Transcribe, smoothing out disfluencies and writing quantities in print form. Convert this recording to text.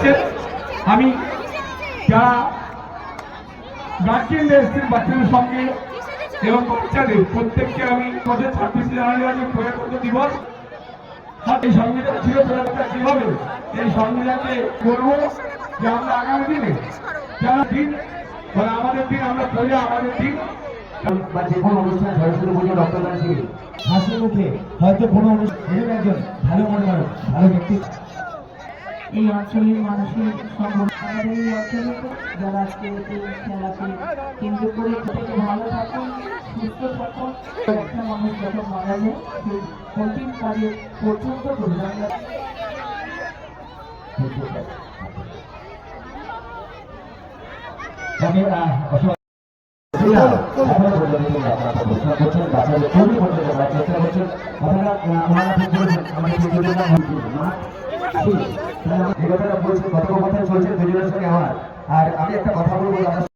এসছেন। আমি যারা গার্জেনরা এসছেন বাচ্চাদের সঙ্গে এবং বাচ্চাদের প্রত্যেককে আমি 26 জানুয়ারি প্রজাতন্ত্র দিবস এই সংবিধান ছিল প্রজাতন্ত্র কিভাবে এই সংবিধানকে করবো যে আমরা আগামী দিনে যারা দিন আমাদের দিন আমরা প্রজা আমাদের দিন বা যে কোনো অনুষ্ঠানে সরস্বতী পুজো রক্তদান শিবির হাসি মুখে হয়তো কোনো অনুষ্ঠান একজন ভালো মনে মানুষ ভালো ব্যক্তি এই অঞ্চলের মানুষের আমাদের এই অঞ্চলে যারা আজকে খেলাকে কেন্দ্র করে থেকে ভালো থাকুন সুস্থ থাকুন। একটা মানুষ যখন মারা যায় সেই অন্তিম কাজে পর্যন্ত আমরা আর আমি একটা কথা বলবো।